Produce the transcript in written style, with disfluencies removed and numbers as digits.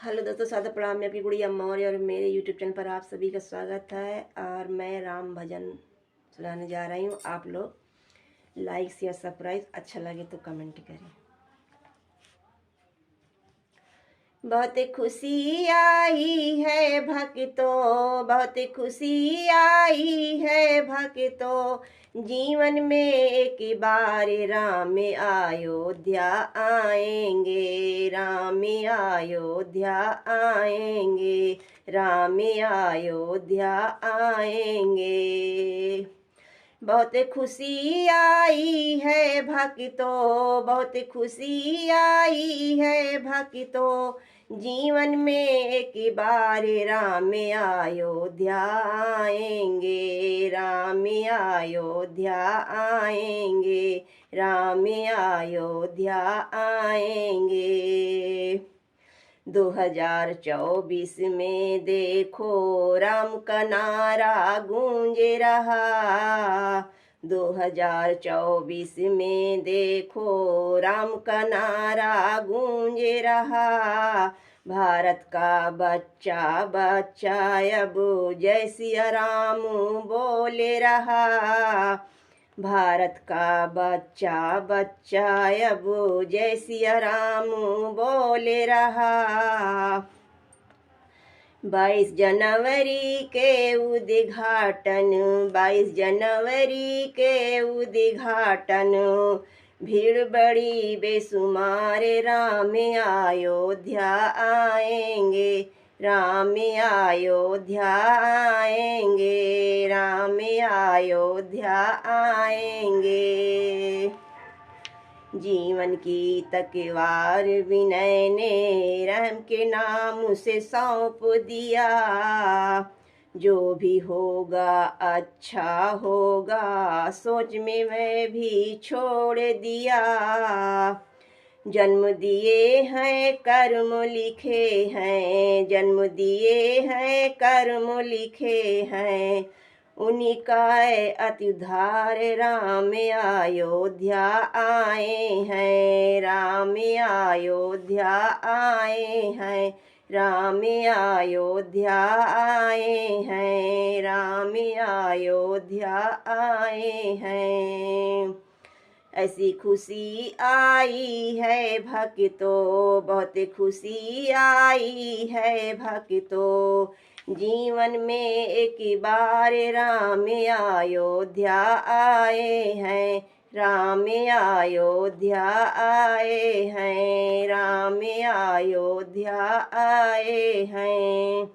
Hello दोस्तों, सादर प्रणाम। मैं आपकी गुड़िया मौर्य और मेरे यूट्यूब चैनल पर आप सभी का स्वागत है। और मैं राम भजन सुनाने जा रही हूँ। आप लोग लाइक शेयर सब्सक्राइब, अच्छा लगे तो कमेंट करें। बहुत खुशी आई है भक्तों, बहुत खुशी आई है भक्तों, जीवन में एक बार राम अयोध्या आएंगे, राम अयोध्या आएंगे, राम अयोध्या आएंगे। बहुत खुशी आई है भक्तों, बहुत खुशी आई है भक्तों, जीवन में एक बार राम अयोध्या आएंगे, राम अयोध्या आएंगे, राम अयोध्या आएंगे। 2024 में देखो राम का नारा गूंज रहा, 2024 में देखो राम का नारा गूंज रहा। भारत का बच्चा बच्चा अब जय सिया राम बोल रहा, भारत का बच्चा बच्चा अब जय सिया राम बोल रहा। 22 जनवरी के उद्घाटन, 22 जनवरी के उद्घाटन, भीड़ बड़ी बेसुमार, राम अयोध्या आएंगे, राम अयोध्या आएंगे, राम अयोध्या आएंगे। जीवन की तकवार विनय ने राम के नाम से सौंप दिया, जो भी होगा अच्छा होगा सोच में मैं भी छोड़ दिया। जन्म दिए हैं कर्म लिखे हैं, जन्म दिए हैं कर्म लिखे हैं, उन्हीं का अति उद्धार राम अयोध्या आए हैं, राम अयोध्या आए हैं, राम अयोध्या आए हैं, राम अयोध्या आए हैं। ऐसी खुशी आई है भक्तों, बहुत खुशी आई है भक्तों, जीवन में एक बार राम अयोध्या आए हैं, राम अयोध्या आए हैं, राम अयोध्या आए हैं।